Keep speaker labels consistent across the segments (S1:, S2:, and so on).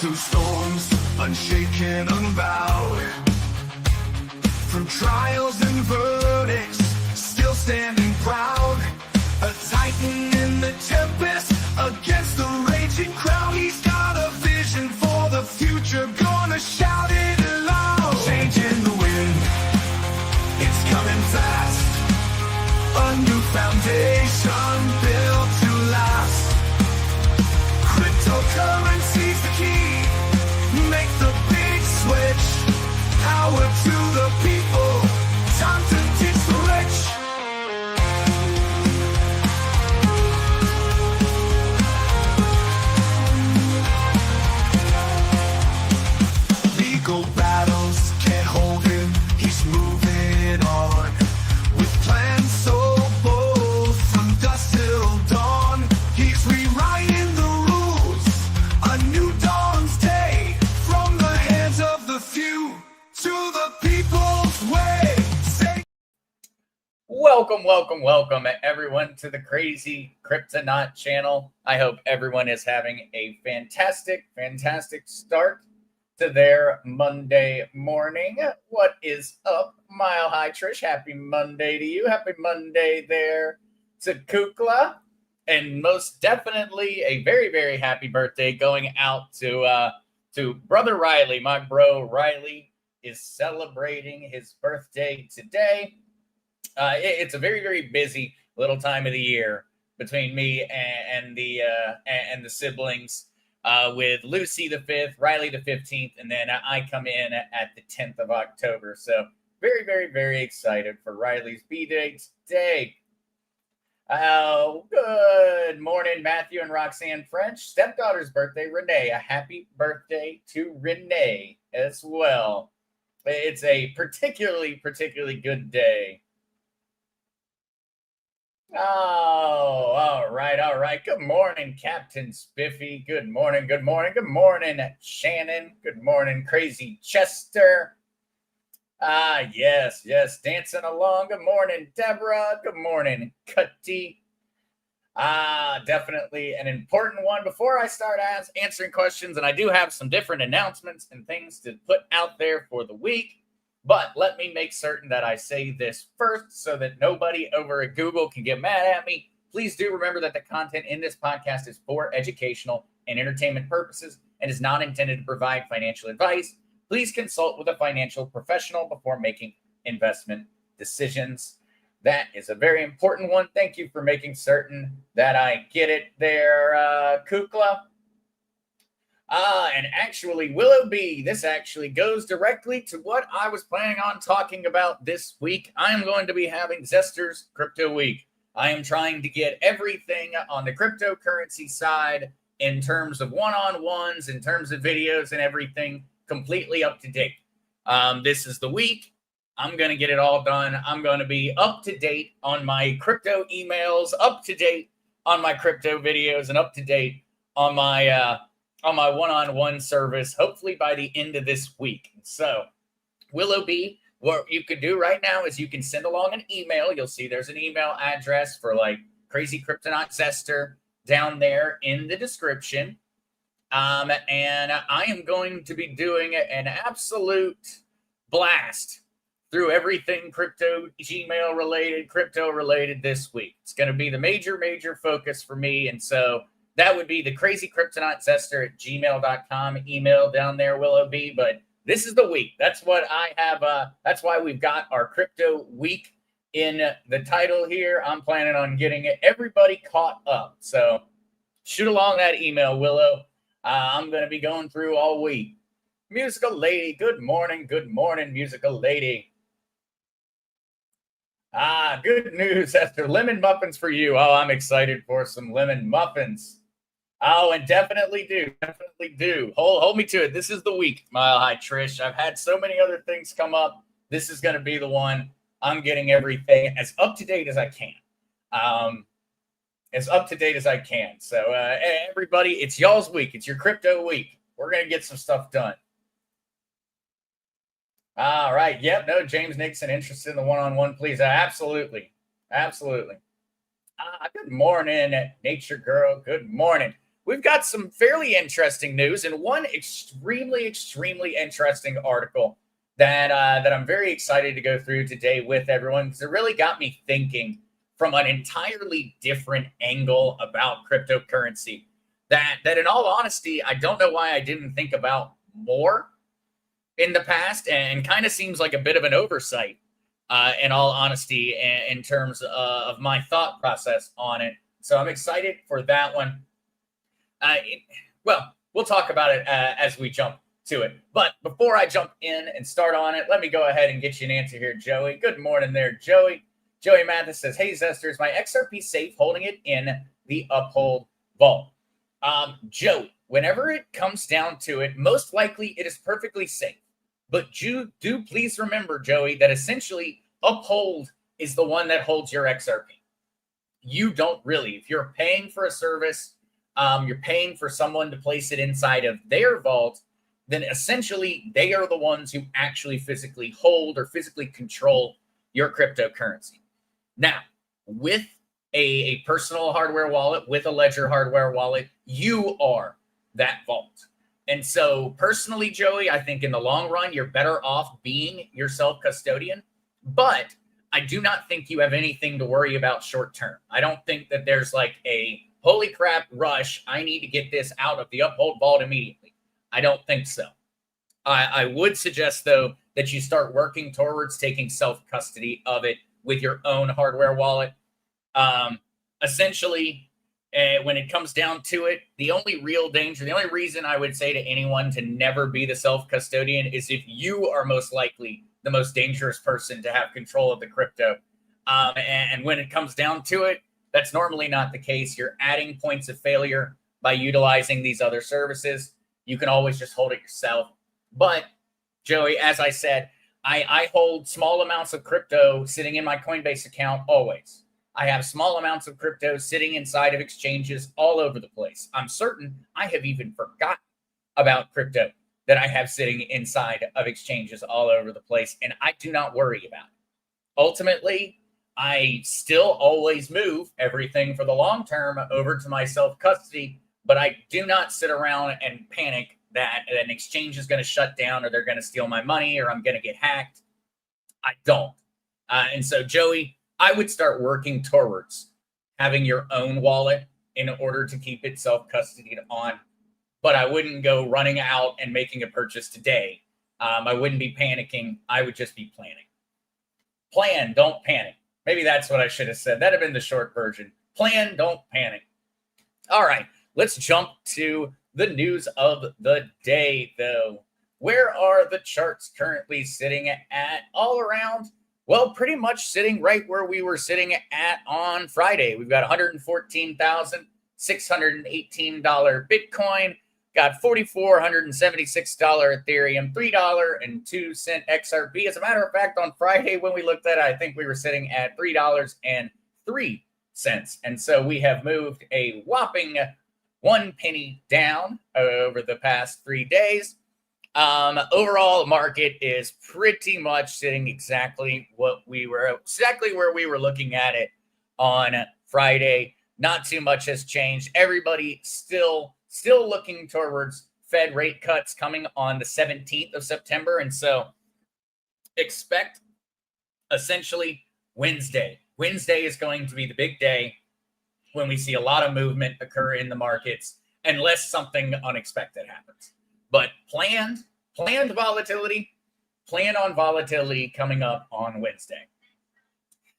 S1: through storms, unshaken, unbowed. Through trials and verdicts, still standing proud. A titan in the tempest, against the raging crowd. He's got a vision for the future, gonna shout it aloud. Changing the wind, it's coming fast. A new foundation built to last. Cryptocurrency's the key, make the big switch. Power to the people, time to teach the rich. Legal battles can't hold him, he's moving on. With plans so bold, from dusk till dawn. He's rewriting the rules, a new dawn's day. From the hands of the few to the people's way.
S2: Welcome everyone to the Crazy Cryptonaut channel. I hope everyone is having a fantastic start to their Monday morning. What is up, Mile High Trish? Happy Monday to you. Happy Monday there to Kukla. And most definitely a very happy birthday going out to Brother Riley. My bro Riley is celebrating his birthday today. It's a very busy little time of the year between me and the siblings, with Lucy the 5th, Riley the 15th, and then I come in at the 10th of October. So very excited for Riley's B-Day today. Good morning, Matthew and Roxanne French. Stepdaughter's birthday, Renee. A happy birthday to Renee as well. It's a particularly good day. Oh, all right. Good morning, Captain Spiffy. Good morning, Shannon. Good morning, Crazy Chester. Yes, dancing along. Good morning, Deborah. Good morning, Cutty. Definitely an important one. Before I start answering questions, and I do have some different announcements and things to put out there for the week, but let me make certain that I say this first so that nobody over at Google can get mad at me. Please do remember that the content in this podcast is for educational and entertainment purposes and is not intended to provide financial advice. Please consult with a financial professional before making investment decisions. That is a very important one. Thank you for making certain that I get it there, Kukla. And actually, Willow B, this actually goes directly to what I was planning on talking about this week. I am going to be having Zester's Crypto Week. I am trying to get everything on the cryptocurrency side in terms of one-on-ones, in terms of videos and everything completely up to date. This is the week. I'm going to get it all done. I'm going to be up to date on my crypto emails, up to date on my crypto videos, and up to date on my one-on-one service, hopefully by the end of this week. So, Willow B, what you can do right now is you can send along an email. You'll see there's an email address for like crazycryptonautzester down there in the description. And I am going to be doing an absolute blast through everything crypto related this week. It's going to be the major focus for me. And so that would be the crazycryptonautzester at gmail.com email down there, Willow B. But this is the week. That's what I have. That's why we've got our crypto week in the title here. I'm planning on getting everybody caught up. So shoot along that email, Willow. I'm going to be going through all week. Musical Lady, good morning, Musical Lady. Good news, Esther. Lemon muffins for you. Oh, I'm excited for some lemon muffins. Oh, and definitely do. Hold me to it. This is the week, Mile High Trish. I've had so many other things come up. This is going to be the one. I'm getting everything as up to date as I can. So, everybody, it's y'all's week. It's your crypto week. We're going to get some stuff done. All right. Yep. No, James Nixon interested in the one-on-one, please. Absolutely. Good morning, Nature Girl. Good morning. we've got some fairly interesting news and one extremely, extremely interesting article that I'm very excited to go through today with everyone because it really got me thinking from an entirely different angle about cryptocurrency. That in all honesty, I don't know why I didn't think about more in the past, and kind of seems like a bit of an oversight. In all honesty, in terms of my thought process on it, so I'm excited for that one. Well, we'll talk about it as we jump to it. But before I jump in and start on it, let me go ahead and get you an answer here, Joey. Good morning there, Joey. Joey Mathis says, hey, Zester, is my XRP safe holding it in the Uphold vault? Joey, whenever it comes down to it, most likely it is perfectly safe. But do please remember, Joey, that essentially Uphold is the one that holds your XRP. You don't really. If you're paying for a service, you're paying for someone to place it inside of their vault, then essentially they are the ones who actually physically hold or physically control your cryptocurrency. Now, with a personal hardware wallet, with a Ledger hardware wallet, you are that vault. And so personally, Joey, I think in the long run, you're better off being your self-custodian, but I do not think you have anything to worry about short term. I don't think that there's like a holy crap rush. I need to get this out of the Uphold vault immediately. I don't think so. I would suggest, though, that you start working towards taking self-custody of it with your own hardware wallet. Essentially, when it comes down to it, the only real danger, the only reason I would say to anyone to never be the self-custodian is if you are most likely the most dangerous person to have control of the crypto. And when it comes down to it, that's normally not the case. You're adding points of failure by utilizing these other services. You can always just hold it yourself. But, Joey, as I said, I hold small amounts of crypto sitting in my Coinbase account always. I have small amounts of crypto sitting inside of exchanges all over the place. I'm certain I have even forgotten about crypto that I have sitting inside of exchanges all over the place, and I do not worry about it. Ultimately, I still always move everything for the long term over to my self-custody, but I do not sit around and panic that an exchange is going to shut down or they're going to steal my money or I'm going to get hacked. I don't. And so, Joey, I would start working towards having your own wallet in order to keep it self-custodied on, but I wouldn't go running out and making a purchase today. I wouldn't be panicking. I would just be planning. Plan, don't panic. Maybe that's what I should have said. That'd have been the short version. Plan, don't panic. All right, let's jump to the news of the day, though. Where are the charts currently sitting at all around? Well, pretty much sitting right where we were sitting at on Friday. We've got $114,618 Bitcoin, got $4,476 Ethereum, $3.02 XRP. As a matter of fact, on Friday when we looked at it, I think we were sitting at $3.03. And so we have moved a whopping 1 penny down over the past 3 days. Overall, the market is pretty much sitting exactly where we were looking at it on Friday. Not too much has changed. Everybody still looking towards Fed rate cuts coming on the 17th of September. And so expect essentially Wednesday. Wednesday is going to be the big day when we see a lot of movement occur in the markets, unless something unexpected happens. But planned volatility, plan on volatility coming up on Wednesday.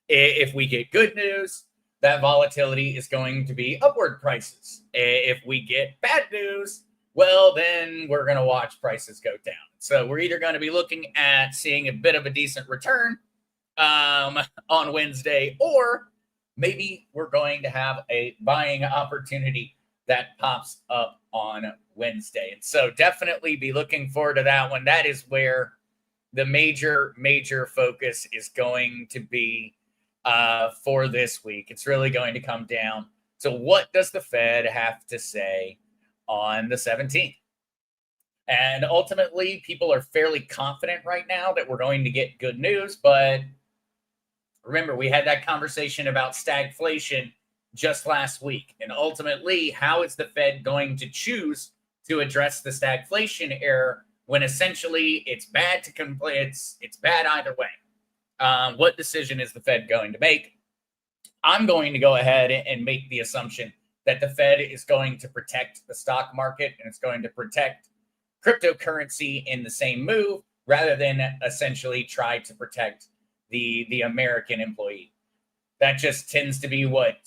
S2: If we get good news, that volatility is going to be upward prices. If we get bad news, well, then we're going to watch prices go down. So we're either going to be looking at seeing a bit of a decent return on Wednesday, or maybe we're going to have a buying opportunity that pops up on Wednesday. And so definitely be looking forward to that one. That is where the major focus is going to be for this week. It's really going to come down to what does the Fed have to say on the 17th. And ultimately, people are fairly confident right now that we're going to get good news. But remember, we had that conversation about stagflation just last week. And ultimately, how is the Fed going to choose to address the stagflation error when essentially it's bad to complain? It's bad either way. What decision is the Fed going to make? I'm going to go ahead and make the assumption that the Fed is going to protect the stock market and it's going to protect cryptocurrency in the same move rather than essentially try to protect the American employee. That just tends to be what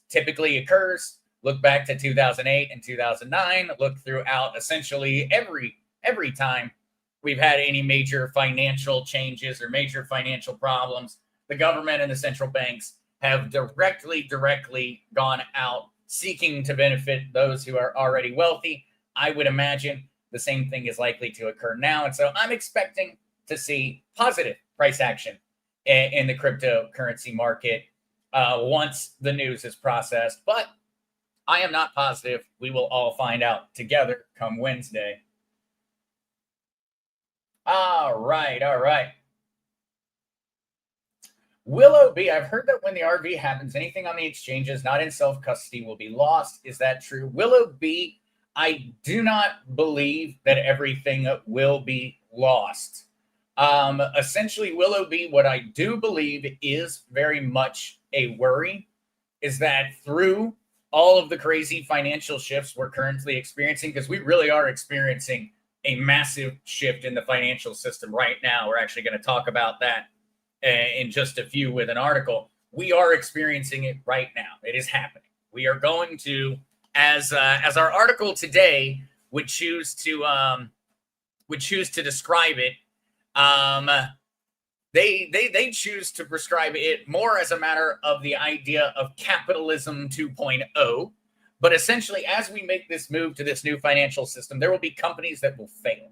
S2: typically occurs. Look back to 2008 and 2009. Look throughout essentially every time we've had any major financial changes or major financial problems. The government and the central banks have directly gone out seeking to benefit those who are already wealthy. I would imagine the same thing is likely to occur now. And so I'm expecting to see positive price action in the cryptocurrency market once the news is processed. But I am not positive. We will all find out together come Wednesday. All right. Willow B, I've heard that when the RV happens, anything on the exchanges not in self-custody will be lost. Is that true? Willow B, I do not believe that everything will be lost. Essentially, Willow B, what I do believe is very much a worry is that through all of the crazy financial shifts we're currently experiencing, because we really are experiencing a massive shift in the financial system right now. We're actually going to talk about that in just a few with an article. We are experiencing it right now. It is happening. We are going to, as our article today would choose to describe it. They choose to prescribe it more as a matter of the idea of capitalism 2.0. But essentially, as we make this move to this new financial system, there will be companies that will fail.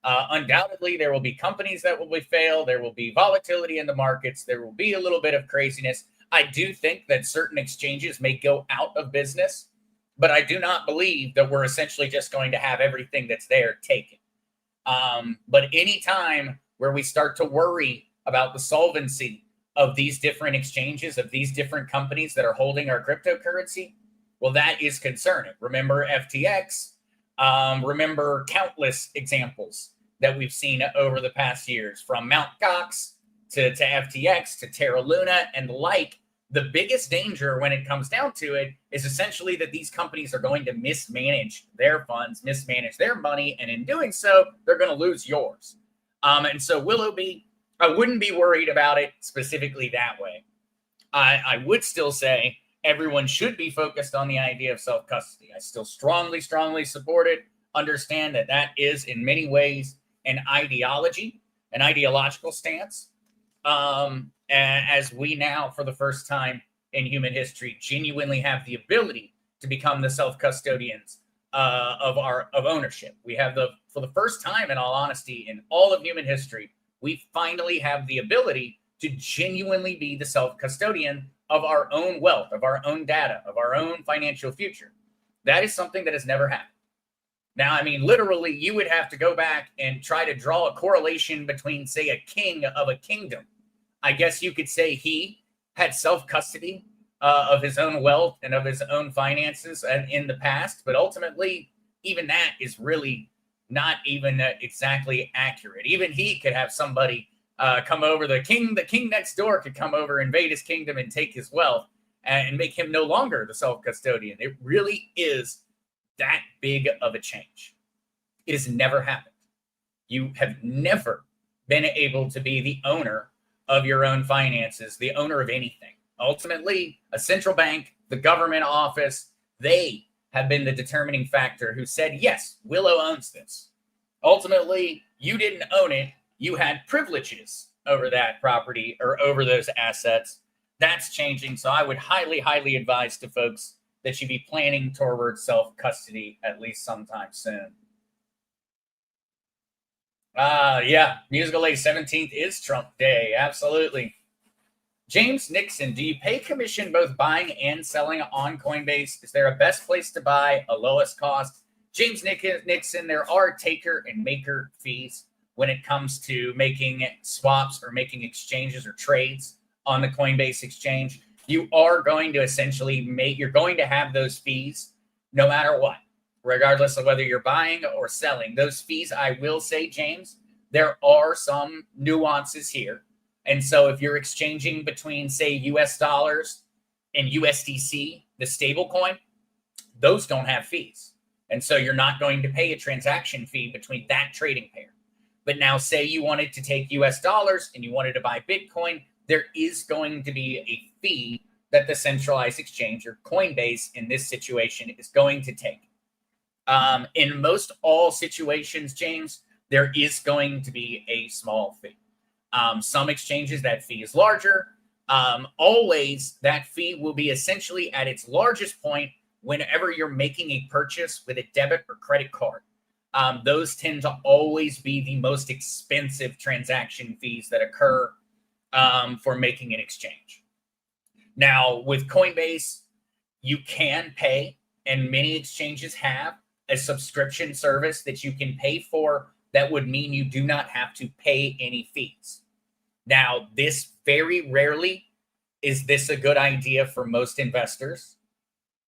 S2: Undoubtedly, there will be companies that will fail. There will be volatility in the markets. There will be a little bit of craziness. I do think that certain exchanges may go out of business, but I do not believe that we're essentially just going to have everything that's there taken. But any time where we start to worry about the solvency of these different exchanges, of these different companies that are holding our cryptocurrency, well, that is concerning. Remember FTX. Remember countless examples that we've seen over the past years, from Mt. Gox to FTX to Terra Luna and the like. The biggest danger when it comes down to it is essentially that these companies are going to mismanage their funds, mismanage their money, and in doing so, they're going to lose yours. And so Willow B, I wouldn't be worried about it specifically that way. I would still say everyone should be focused on the idea of self-custody. I still strongly support it. Understand that that is in many ways an ideology, an ideological stance. As we now, for the first time in human history, genuinely have the ability to become the self-custodians of ownership. We have for the first time, in all honesty, in all of human history, we finally have the ability to genuinely be the self-custodian of our own wealth, of our own data, of our own financial future. That is something that has never happened. Now, I mean, literally, you would have to go back and try to draw a correlation between, say, a king of a kingdom. I guess you could say he had self-custody of his own wealth and of his own finances in the past, but ultimately, even that is really not even exactly accurate. Even he could have somebody come over. The king next door could come over, invade his kingdom, and take his wealth and make him no longer the self-custodian. It really is that big of a change. It has never happened. You have never been able to be the owner of your own finances, the owner of anything. Ultimately, a central bank, the government office, they have been the determining factor who said, yes, Willow owns this. Ultimately, you didn't own it. You had privileges over that property or over those assets. That's changing. So I would highly advise to folks that you be planning toward self-custody at least sometime soon. Yeah, Musical Day 17th is Trump Day. Absolutely. James Nixon, do you pay commission both buying and selling on Coinbase? Is there a best place to buy, a lowest cost? James Nixon, there are taker and maker fees when it comes to making swaps or making exchanges or trades on the Coinbase exchange. you are going to essentially you're going to have those fees no matter what, regardless of whether you're buying or selling. Those fees, I will say, James, there are some nuances here. And so if you're exchanging between, say, US dollars and USDC, the stablecoin, those don't have fees. And so you're not going to pay a transaction fee between that trading pair. But now, say you wanted to take US dollars and you wanted to buy Bitcoin, there is going to be a fee that the centralized exchange, or Coinbase in this situation, is going to take. In most all situations, James, there is going to be a small fee. Some exchanges, that fee is larger. Always, that fee will be essentially at its largest point whenever you're making a purchase with a debit or credit card. Those tend to always be the most expensive transaction fees that occur for making an exchange. Now, with Coinbase, you can pay, and many exchanges have a subscription service that you can pay for that would mean you do not have to pay any fees. Now, this very rarely is this a good idea for most investors,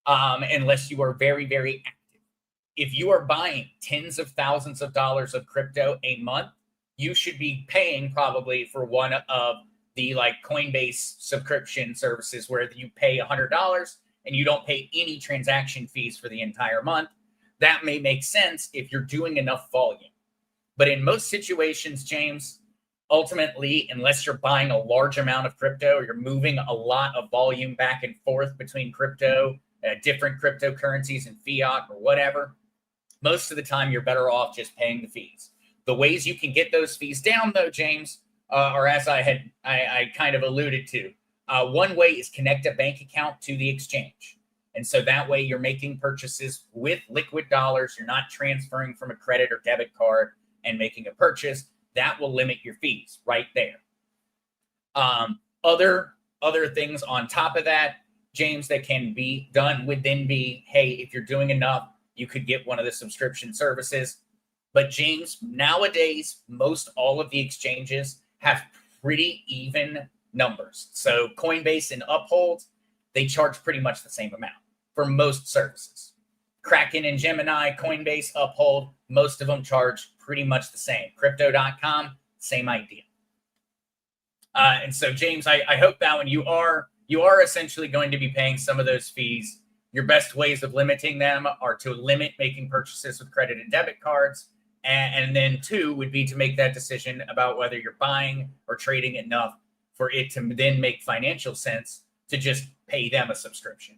S2: unless you are very, very active. If you are buying tens of thousands of dollars of crypto a month, you should be paying probably for one of the Coinbase subscription services where you pay $100 and you don't pay any transaction fees for the entire month. That may make sense if you're doing enough volume. But in most situations, James, ultimately, unless you're buying a large amount of crypto or you're moving a lot of volume back and forth between crypto, different cryptocurrencies and fiat or whatever, most of the time you're better off just paying the fees. The ways you can get those fees down, though, James, or as I kind of alluded to, one way is connect a bank account to the exchange. And so that way you're making purchases with liquid dollars. You're not transferring from a credit or debit card and making a purchase. That will limit your fees right there. Other things on top of that, James, that can be done would then be, hey, if you're doing enough, you could get one of the subscription services. But James, nowadays, most all of the exchanges have pretty even numbers. So Coinbase and Uphold, they charge pretty much the same amount for most services. Kraken and Gemini, Coinbase, Uphold, most of them charge pretty much the same. Crypto.com, same idea. And so, James, I hope that when you are essentially going to be paying some of those fees, your best ways of limiting them are to limit making purchases with credit and debit cards. And then two would be to make that decision about whether you're buying or trading enough for it to then make financial sense to just pay them a subscription.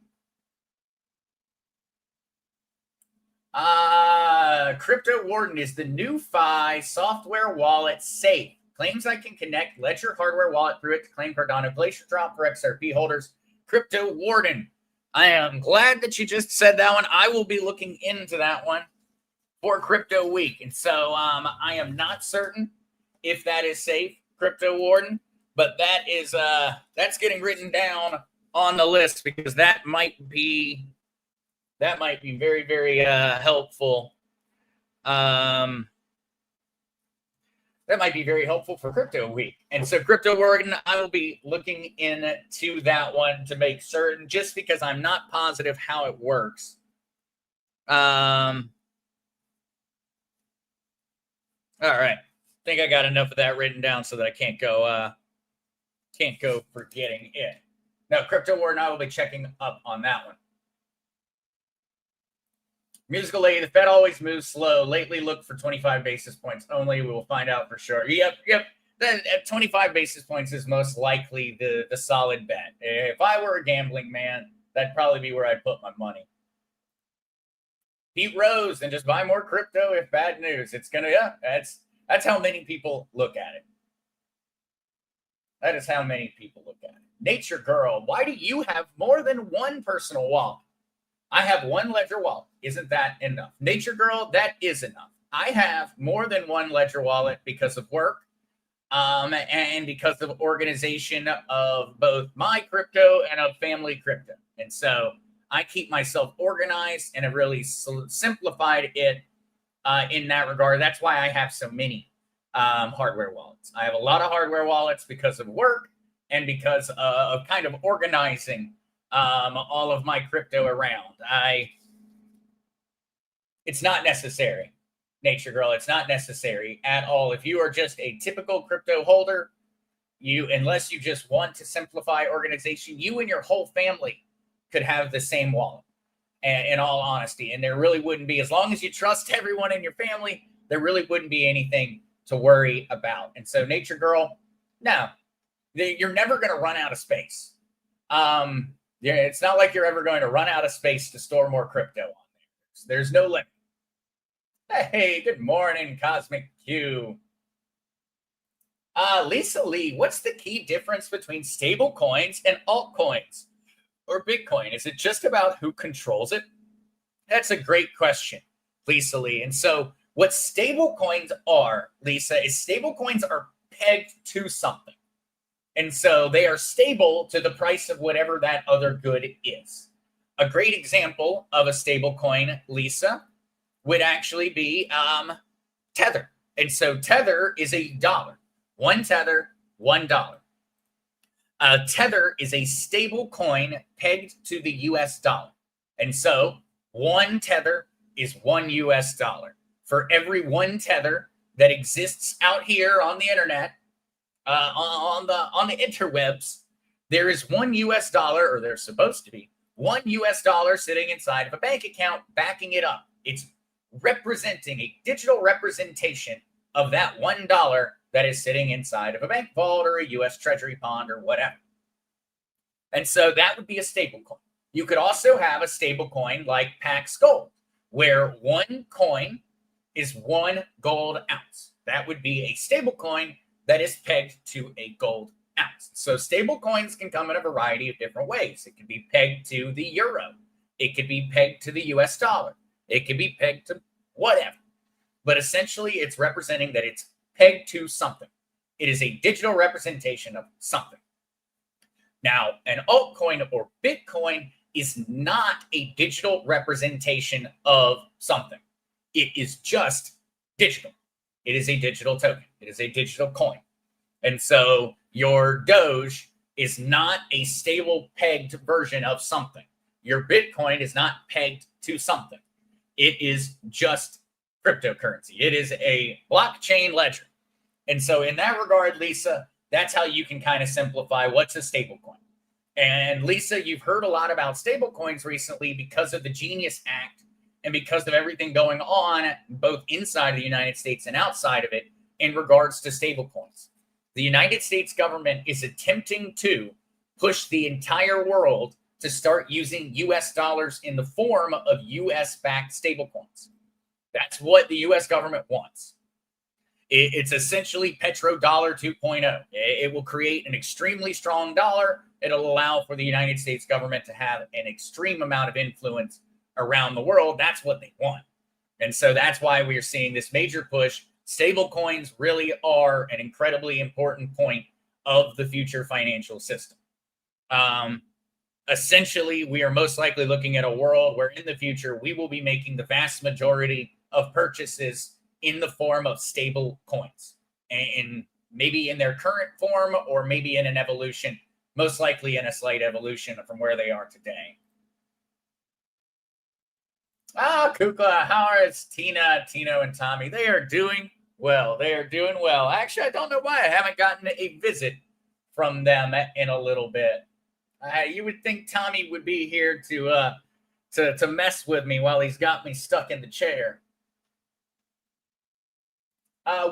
S2: Crypto Warden, is the new Fi software wallet safe? Claims I can connect Ledger hardware wallet through it to claim Cardano Glacier Drop for XRP holders. Crypto Warden, I am glad that you just said that one. I will be looking into that one for Crypto Week. And so I am not certain if that is safe, Crypto Warden, but that is that's getting written down on the list because that might be very, very helpful. That might be very helpful for Crypto Week. And so Crypto Warden, I will be looking into that one to make certain, just because I'm not positive how it works. All right. I think I got enough of that written down so that I can't go forgetting it. Now, Crypto Warden, I will be checking up on that one. Musical Lady, the Fed always moves slow. Lately, look for 25 basis points only. We will find out for sure. Yep. At 25 basis points is most likely the solid bet. If I were a gambling man, that'd probably be where I'd put my money. Pete Rose, and just buy more crypto if bad news. It's gonna, that's how many people look at it. That is how many people look at it. Nature Girl, why do you have more than one personal wallet? I have one Ledger wallet. Isn't that enough? Nature Girl, that is enough. I have more than one Ledger wallet because of work and because of organization of both my crypto and of family crypto. And so I keep myself organized and have really simplified it in that regard. That's why I have so many hardware wallets. I have a lot of hardware wallets because of work and because of kind of organizing all of my crypto around. It's not necessary, Nature Girl. It's not necessary at all. If you are just a typical crypto holder, unless you just want to simplify organization, you and your whole family could have the same wallet. And in all honesty, and there really wouldn't be, as long as you trust everyone in your family, there really wouldn't be anything to worry about. And so, Nature Girl, no, you're never going to run out of space. It's not like you're ever going to run out of space to store more crypto on there. There's no limit. Hey, good morning, Cosmic Q. Lisa Lee, what's the key difference between stable coins and altcoins or Bitcoin? Is it just about who controls it? That's a great question, Lisa Lee. And so what stable coins are, Lisa, is stable coins are pegged to something. And so they are stable to the price of whatever that other good is. A great example of a stable coin, Lisa, would actually be Tether. And so Tether is $1. One Tether, $1. Tether is a stable coin pegged to the US dollar. And so one Tether is $1. For every one Tether that exists out here on the internet, on the interwebs, there is $1, or there's supposed to be $1 sitting inside of a bank account backing it up. It's representing a digital representation of that $1 that is sitting inside of a bank vault or a US Treasury bond or whatever. And so that would be a stable coin. You could also have a stable coin like Pax Gold, where one coin is 1 gold ounce. That would be a stable coin that is pegged to a gold ounce. So stable coins can come in a variety of different ways. It could be pegged to the euro. It could be pegged to the US dollar. It could be pegged to whatever. But essentially, it's representing that it's pegged to something. It is a digital representation of something. Now, an altcoin or Bitcoin is not a digital representation of something. It is just digital. It is a digital token. It is a digital coin. And so your Doge is not a stable pegged version of something. Your Bitcoin is not pegged to something. It is just cryptocurrency. It is a blockchain ledger. And so in that regard, Lisa, that's how you can kind of simplify what's a stable coin. And Lisa, you've heard a lot about stable coins recently because of the Genius Act and because of everything going on both inside of the United States and outside of it in regards to stable coins. The United States government is attempting to push the entire world to start using US dollars in the form of US-backed stablecoins. That's what the US government wants. It's essentially petrodollar 2.0. It will create an extremely strong dollar. It'll allow for the United States government to have an extreme amount of influence around the world. That's what they want. And so that's why we're seeing this major push. Stable coins really are an incredibly important point of the future financial system. Essentially, we are most likely looking at a world where in the future, we will be making the vast majority of purchases in the form of stable coins, and maybe in their current form or maybe in an evolution, most likely in a slight evolution from where they are today. Kukla, how are Tina, Tino, and Tommy? They are doing well. They are doing well. Actually, I don't know why I haven't gotten a visit from them in a little bit. You would think Tommy would be here to mess with me while he's got me stuck in the chair.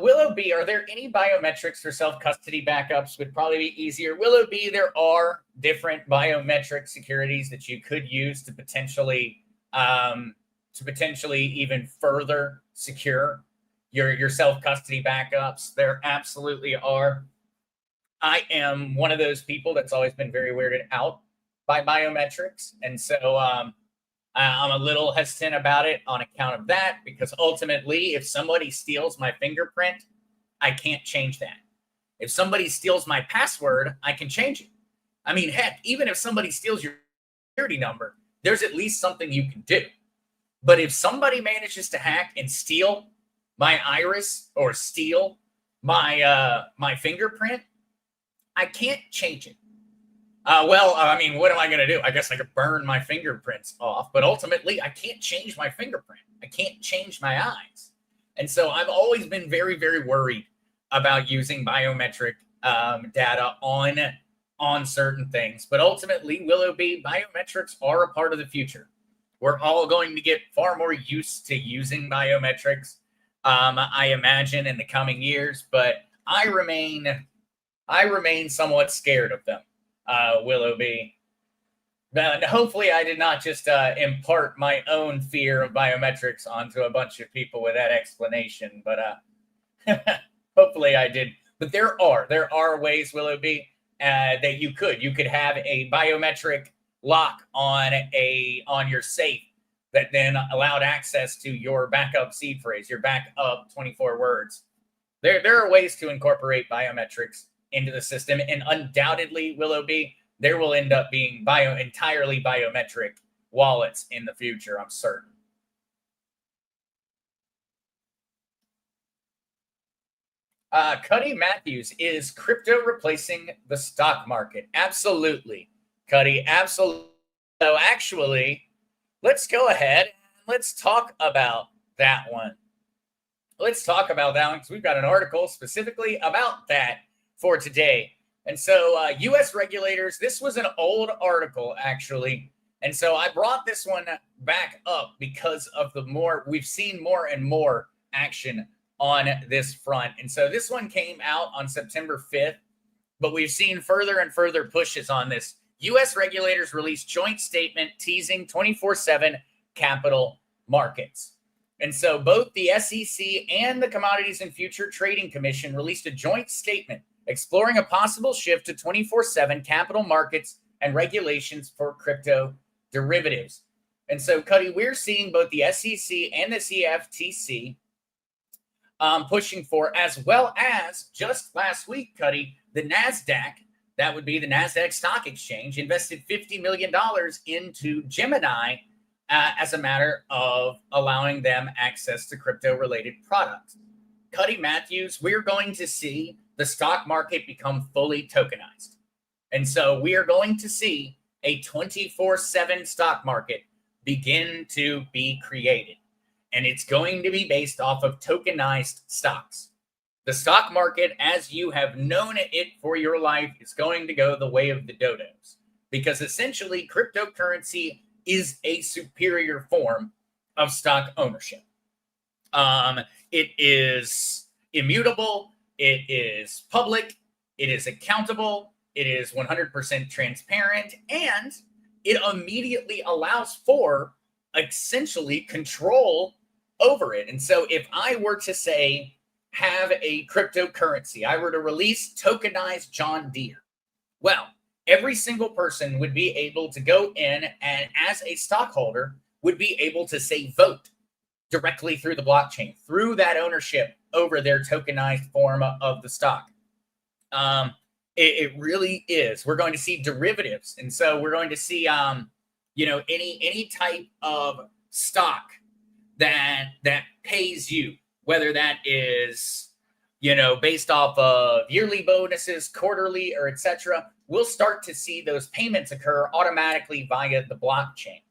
S2: Willow B, are there any biometrics for self-custody backups? Would probably be easier. Willow B, there are different biometric securities that you could use to potentially even further secure your self-custody backups. There absolutely are. I am one of those people that's always been very weirded out by biometrics. And so I'm a little hesitant about it on account of that, because ultimately, if somebody steals my fingerprint, I can't change that. If somebody steals my password, I can change it. I mean, heck, even if somebody steals your security number, there's at least something you can do. But if somebody manages to hack and steal my iris or steal my fingerprint, I can't change it. Well, I mean, what am I going to do? I guess I could burn my fingerprints off, but ultimately, I can't change my fingerprint. I can't change my eyes. And so I've always been very, very worried about using biometric data on certain things. But ultimately, Willoughby, biometrics are a part of the future. We're all going to get far more used to using biometrics, I imagine, in the coming years. But I remain somewhat scared of them. Willoughby. And hopefully I did not just impart my own fear of biometrics onto a bunch of people with that explanation, but hopefully I did. But there are ways, Willoughby, that you could have a biometric lock on your safe that then allowed access to your backup seed phrase, your backup 24 words. There are ways to incorporate biometrics into the system, and undoubtedly, Willoughby, there will end up being entirely biometric wallets in the future, I'm certain. Cuddy Matthews, is crypto replacing the stock market? Absolutely, Cuddy, absolutely. So actually, let's go ahead and let's talk about that one. Let's talk about that one because we've got an article specifically about that for today. And so U.S. regulators, this was an old article, actually. And so I brought this one back up because of we've seen more and more action on this front. And so this one came out on September 5th, but we've seen further and further pushes on this. U.S. regulators released joint statement teasing 24/7 capital markets. And so both the SEC and the Commodities and Future Trading Commission released a joint statement exploring a possible shift to 24/7 capital markets and regulations for crypto derivatives. And so, Cuddy, we're seeing both the SEC and the CFTC pushing for, as well as just last week, Cuddy, the NASDAQ, that would be the NASDAQ Stock Exchange, invested $50 million into Gemini as a matter of allowing them access to crypto-related products. Cuddy Matthews, we're going to see the stock market become fully tokenized. And so we are going to see a 24/7 stock market begin to be created. And it's going to be based off of tokenized stocks. The stock market, as you have known it for your life, is going to go the way of the dodos. Because essentially, cryptocurrency is a superior form of stock ownership. It is immutable. It is public, it is accountable, it is 100% transparent, and it immediately allows for essentially control over it. And so if I were to say, have a cryptocurrency, I were to release tokenized John Deere, well, every single person would be able to go in and as a stockholder would be able to say vote directly through the blockchain, through that ownership over their tokenized form of the stock. It really is. We're going to see derivatives. And so we're going to see, any type of stock that pays you, whether that is, based off of yearly bonuses, quarterly, or etc. We'll start to see those payments occur automatically via the blockchain.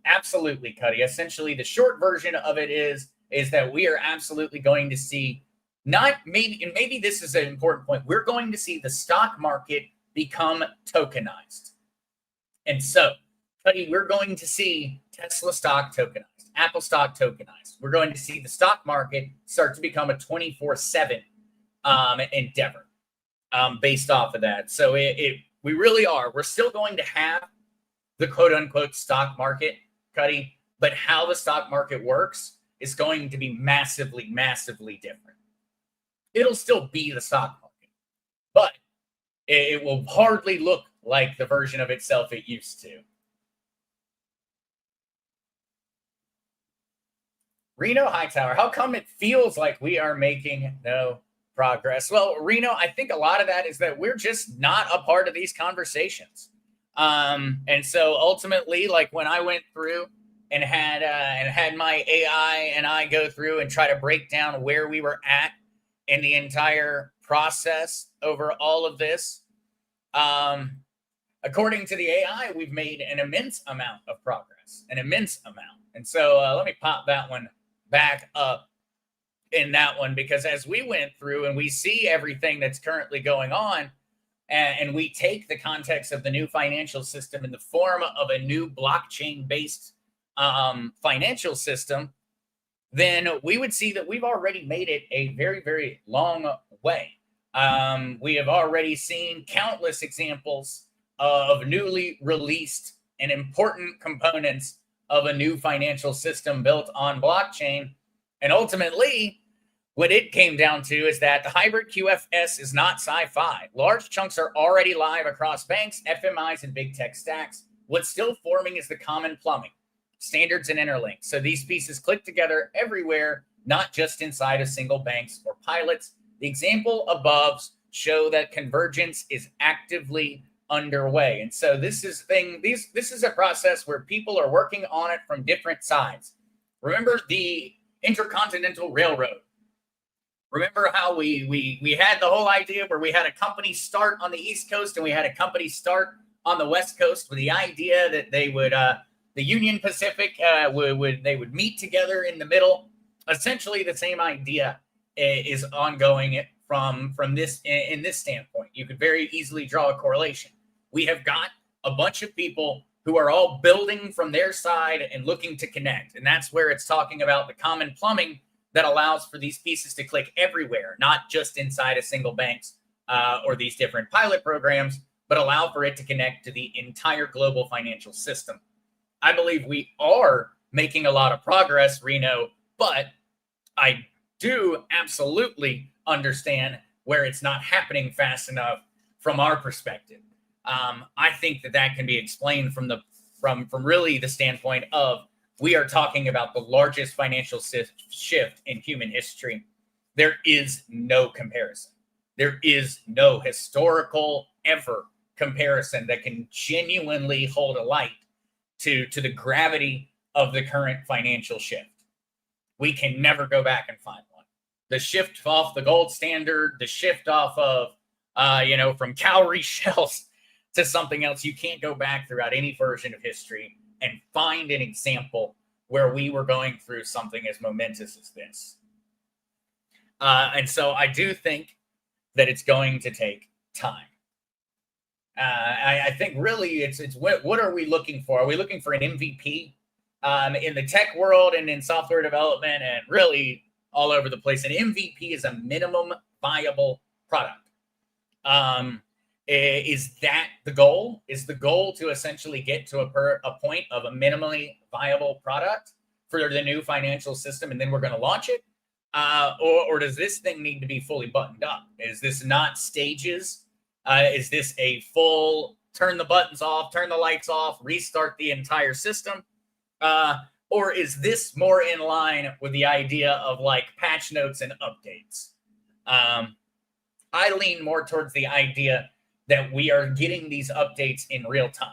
S2: Absolutely, Cuddy. Essentially, the short version of it is that we are absolutely going to see maybe this is an important point. We're going to see the stock market become tokenized. And so, Cuddy, we're going to see Tesla stock tokenized, Apple stock tokenized. We're going to see the stock market start to become a 24/7 endeavor based off of that. So we really are. We're still going to have the quote unquote stock market, Cuddy, but how the stock market works is going to be massively, massively different. It'll still be the stock market, but it will hardly look like the version of itself it used to. Reno Hightower, how come it feels like we are making no progress? Well, Reno, I think a lot of that is that we're just not a part of these conversations. And so ultimately, like when I went through and had my AI and I go through and try to break down where we were at in the entire process over all of this. According to the AI, we've made an immense amount of progress, an immense amount. And so let me pop that one back up in that one, because as we went through and we see everything that's currently going on, and we take the context of the new financial system in the form of a new blockchain-based financial system, then we would see that we've already made it a very, very long way. We have already seen countless examples of newly released and important components of a new financial system built on blockchain. And ultimately, what it came down to is that the hybrid QFS is not sci-fi. Large chunks are already live across banks, FMIs, and big tech stacks. What's still forming is the common plumbing, standards, and interlinks. So these pieces click together everywhere, not just inside of single banks or pilots. The example above show that convergence is actively underway. And so this is a process where people are working on it from different sides. Remember the Intercontinental Railroad. Remember how we had the whole idea where we had a company start on the East Coast and we had a company start on the West Coast with the idea that they would the Union Pacific would meet together in the middle. Essentially, the same idea is ongoing from this in this standpoint. You could very easily draw a correlation. We have got a bunch of people who are all building from their side and looking to connect, and that's where it's talking about the common plumbing that allows for these pieces to click everywhere, not just inside of single banks or these different pilot programs, but allow for it to connect to the entire global financial system. I believe we are making a lot of progress, Reno, but I do absolutely understand where it's not happening fast enough from our perspective. I think that can be explained from really the standpoint of we are talking about the largest financial shift in human history. There is no comparison. There is no historical ever comparison that can genuinely hold a light to the gravity of the current financial shift. We can never go back and find one. The shift off the gold standard, the shift off of, from cowrie shells to something else, you can't go back throughout any version of history and find an example where we were going through something as momentous as this. And so I do think that it's going to take time. I think really it's what are we looking for? Are we looking for an MVP in the tech world and in software development and really all over the place? An MVP is a minimum viable product. Is that the goal? Is the goal to essentially get to a point of a minimally viable product for the new financial system, and then we're going to launch it? Or does this thing need to be fully buttoned up? Is this not stages? Is this a full turn the buttons off, turn the lights off, restart the entire system? Or is this more in line with the idea of like patch notes and updates? I lean more towards the idea that we are getting these updates in real time.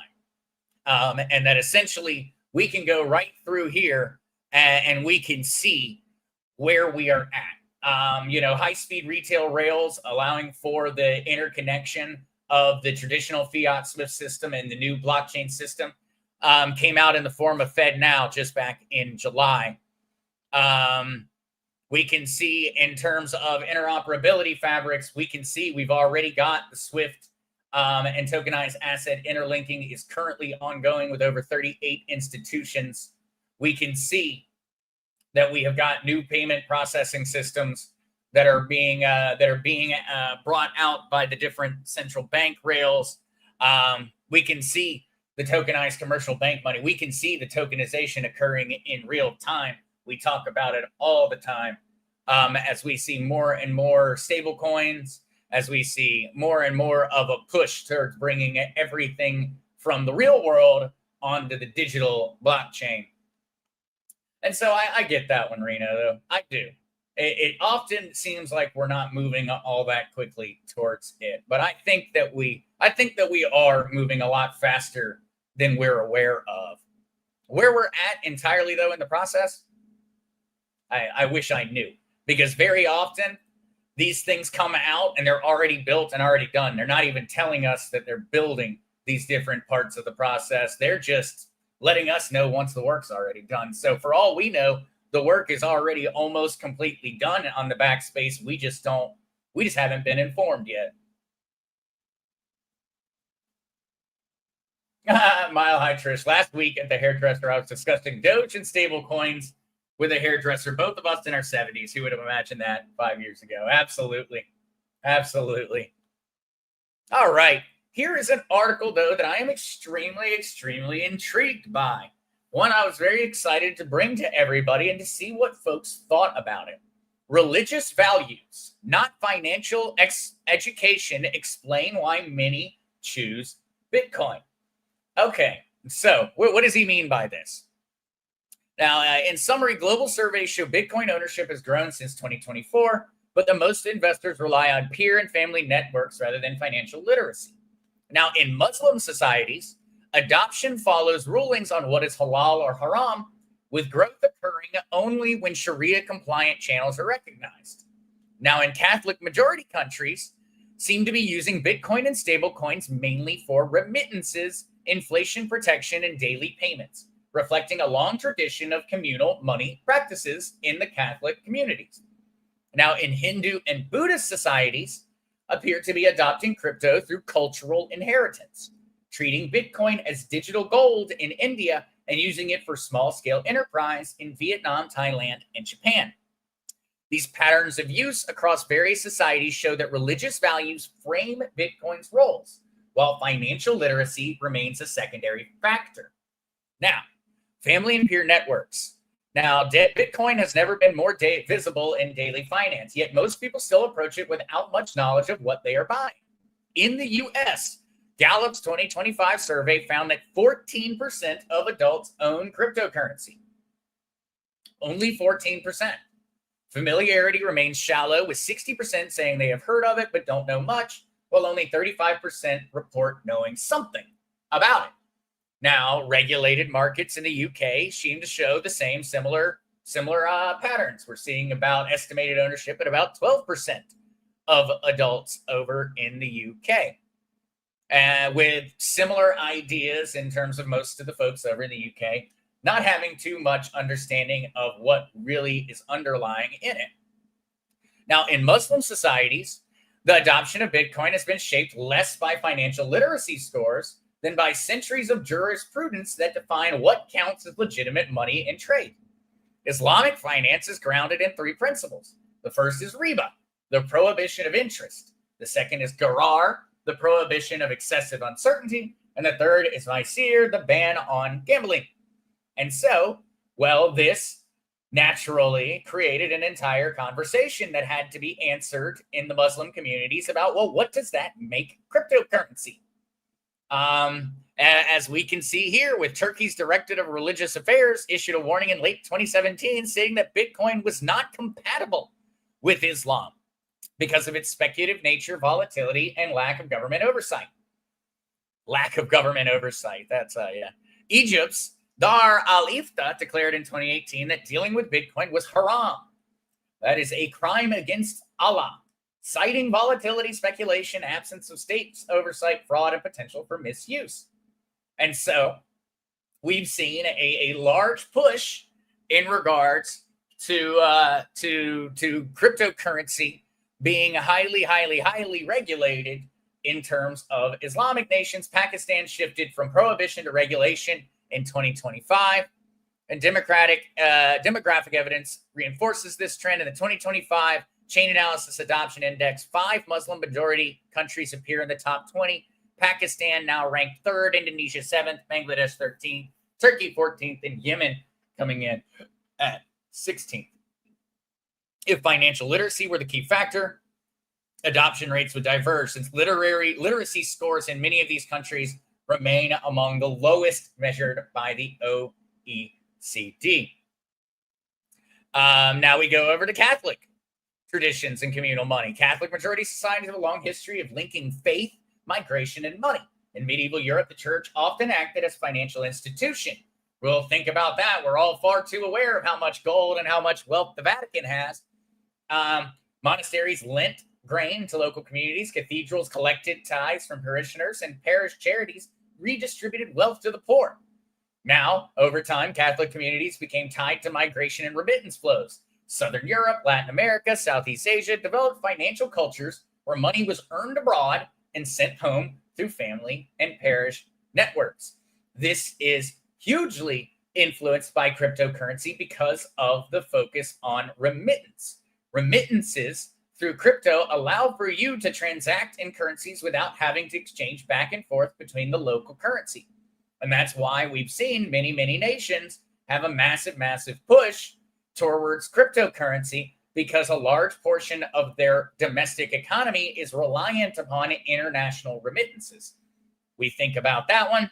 S2: And that essentially we can go right through here and we can see where we are at. High-speed retail rails allowing for the interconnection of the traditional fiat SWIFT system and the new blockchain system came out in the form of FedNow just back in July. We can see in terms of interoperability fabrics, we can see we've already got the SWIFT and tokenized asset interlinking is currently ongoing with over 38 institutions. We can see that we have got new payment processing systems that are being brought out by the different central bank rails. We can see the tokenized commercial bank money. We can see the tokenization occurring in real time. We talk about it all the time as we see more and more stablecoins, as we see more and more of a push towards bringing everything from the real world onto the digital blockchain. And so I get that one, Reno, though. I do. It often seems like we're not moving all that quickly towards it. But I think that we are moving a lot faster than we're aware of. Where we're at entirely, though, in the process, I wish I knew. Because very often these things come out and they're already built and already done. They're not even telling us that they're building these different parts of the process. They're just letting us know once the work's already done. So for all we know, the work is already almost completely done on the backspace. We just haven't been informed yet. Mile High Trish. Last week at the hairdresser, I was discussing Doge and stablecoins with a hairdresser, both of us in our 70s. Who would have imagined that 5 years ago? Absolutely. Absolutely. All right. Here is an article, though, that I am extremely, extremely intrigued by. One I was very excited to bring to everybody and to see what folks thought about it. Religious values, not financial education, explain why many choose Bitcoin. Okay, so what does he mean by this? Now, in summary, global surveys show Bitcoin ownership has grown since 2024, but the most investors rely on peer and family networks rather than financial literacy. Now, in Muslim societies, adoption follows rulings on what is halal or haram, with growth occurring only when Sharia-compliant channels are recognized. Now, in Catholic majority countries, seem to be using Bitcoin and stablecoins mainly for remittances, inflation protection, and daily payments, reflecting a long tradition of communal money practices in the Catholic communities. Now, in Hindu and Buddhist societies, appear to be adopting crypto through cultural inheritance, treating Bitcoin as digital gold in India and using it for small-scale enterprise in Vietnam, Thailand, and Japan. These patterns of use across various societies show that religious values frame Bitcoin's roles, while financial literacy remains a secondary factor. Now, family and peer networks. Now, Bitcoin has never been more visible in daily finance, yet most people still approach it without much knowledge of what they are buying. In the U.S., Gallup's 2025 survey found that 14% of adults own cryptocurrency. Only 14%. Familiarity remains shallow, with 60% saying they have heard of it but don't know much, while only 35% report knowing something about it. Now, regulated markets in the UK seem to show the same similar patterns. We're seeing about estimated ownership at about 12% of adults over in the UK. With similar ideas in terms of most of the folks over in the UK not having too much understanding of what really is underlying in it. Now, in Muslim societies, the adoption of Bitcoin has been shaped less by financial literacy scores than by centuries of jurisprudence that define what counts as legitimate money in trade. Islamic finance is grounded in three principles. The first is riba, the prohibition of interest. The second is gharar, the prohibition of excessive uncertainty. And the third is maisir, the ban on gambling. And so, well, this naturally created an entire conversation that had to be answered in the Muslim communities about, well, what does that make cryptocurrency? As we can see here, with Turkey's Directorate of Religious Affairs issued a warning in late 2017 stating that Bitcoin was not compatible with Islam because of its speculative nature, volatility, and lack of government oversight. Lack of government oversight. That's, Egypt's Dar al-Ifta declared in 2018 that dealing with Bitcoin was haram. That is a crime against Allah, citing volatility, speculation, absence of state oversight, fraud, and potential for misuse. And so we've seen a large push in regards to cryptocurrency being highly regulated in terms of Islamic nations. Pakistan shifted from prohibition to regulation in 2025, and demographic evidence reinforces this trend. In the 2025 Chain Analysis Adoption Index, 5 Muslim majority countries appear in the top 20. Pakistan now ranked 3rd, Indonesia 7th, Bangladesh 13th, Turkey 14th, and Yemen coming in at 16th. If financial literacy were the key factor, adoption rates would diverge, since literacy scores in many of these countries remain among the lowest measured by the OECD. Now we go over to Catholic traditions and communal money. Catholic majority societies have a long history of linking faith, migration, and money. In medieval Europe, the church often acted as a financial institution. We'll think about that. We're all far too aware of how much gold and how much wealth the Vatican has. Monasteries lent grain to local communities, cathedrals collected tithes from parishioners, and parish charities redistributed wealth to the poor. Now, over time, Catholic communities became tied to migration and remittance flows. Southern Europe, Latin America, Southeast Asia developed financial cultures where money was earned abroad and sent home through family and parish networks. This is hugely influenced by cryptocurrency because of the focus on remittance. Remittances through crypto allow for you to transact in currencies without having to exchange back and forth between the local currency. And that's why we've seen many, many nations have a massive, massive push towards cryptocurrency, because a large portion of their domestic economy is reliant upon international remittances. We think about that one.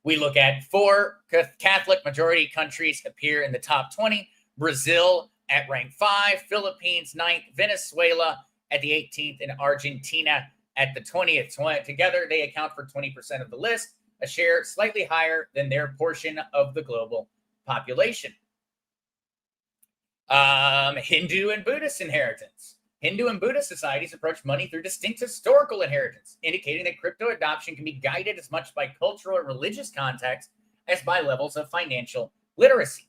S2: We look at 4 Catholic majority countries appear in the top 20. Brazil at rank 5, Philippines 9th, Venezuela at the 18th, and Argentina at the 20th. Together, they account for 20% of the list, a share slightly higher than their portion of the global population. Hindu and Buddhist inheritance. Hindu and Buddhist societies approach money through distinct historical inheritance, indicating that crypto adoption can be guided as much by cultural or religious context as by levels of financial literacy.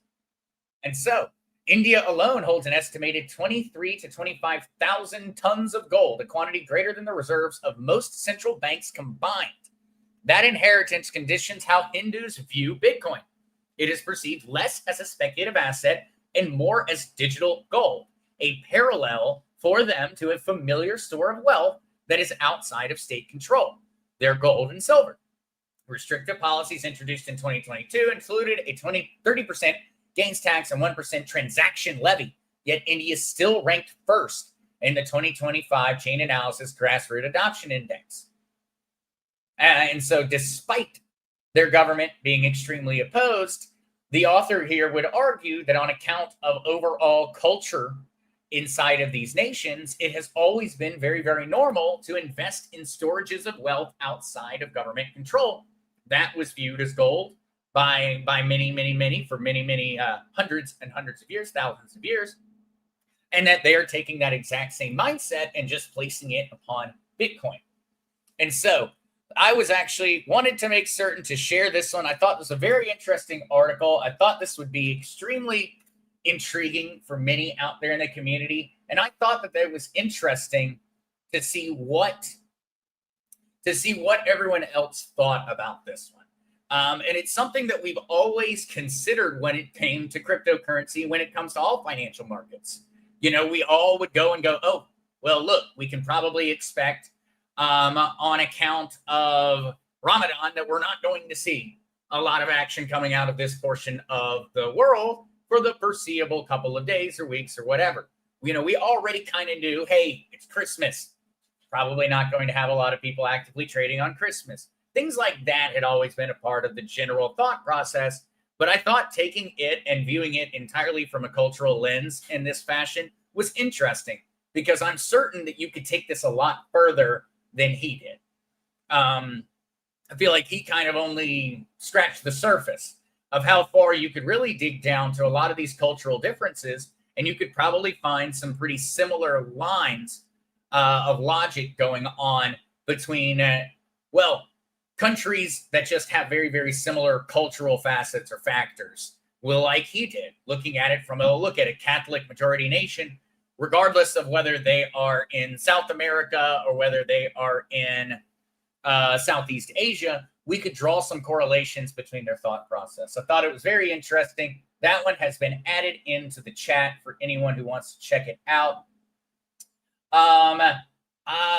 S2: And so, India alone holds an estimated 23 to 25,000 tons of gold, a quantity greater than the reserves of most central banks combined. That inheritance conditions how Hindus view Bitcoin. It is perceived less as a speculative asset and more as digital gold, a parallel for them to a familiar store of wealth that is outside of state control, their gold and silver. Restrictive policies introduced in 2022 included a 30% gains tax and 1% transaction levy, yet India still ranked first in the 2025 Chain Analysis Grassroots Adoption Index. And so despite their government being extremely opposed, the author here would argue that on account of overall culture inside of these nations, it has always been very, very normal to invest in storages of wealth outside of government control. That was viewed as gold by many, for many, hundreds and hundreds of years, thousands of years, and that they are taking that exact same mindset and just placing it upon Bitcoin. And so I was actually wanted to make certain to share this one. I thought this was a very interesting article. I thought this would be extremely intriguing for many out there in the community. And I thought that it was interesting to see what everyone else thought about this one. And it's something that we've always considered when it came to cryptocurrency, when it comes to all financial markets. You know, we all would go, oh, well, look, we can probably expect on account of Ramadan that we're not going to see a lot of action coming out of this portion of the world for the foreseeable couple of days or weeks or whatever. You know, we already kind of knew, hey, it's Christmas. Probably not going to have a lot of people actively trading on Christmas. Things like that had always been a part of the general thought process. But I thought taking it and viewing it entirely from a cultural lens in this fashion was interesting, because I'm certain that you could take this a lot further than he did. I feel like he kind of only scratched the surface of how far you could really dig down to a lot of these cultural differences, and you could probably find some pretty similar lines of logic going on between, countries that just have very, very similar cultural facets or factors. Well, like he did, looking at it from a Catholic majority nation, regardless of whether they are in South America or whether they are in Southeast Asia, we could draw some correlations between their thought process. I thought it was very interesting. That one has been added into the chat for anyone who wants to check it out.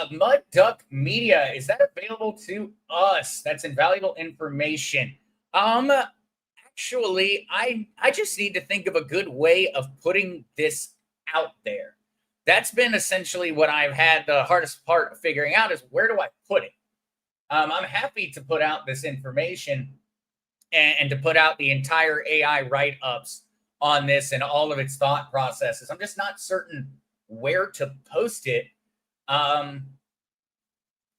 S2: Mud Duck Media, is that available to us? That's invaluable information. Actually, I just need to think of a good way of putting this out there. That's been essentially what I've had the hardest part of figuring out, is where do I put it? I'm happy to put out this information and to put out the entire AI write-ups on this and all of its thought processes. I'm just not certain where to post it.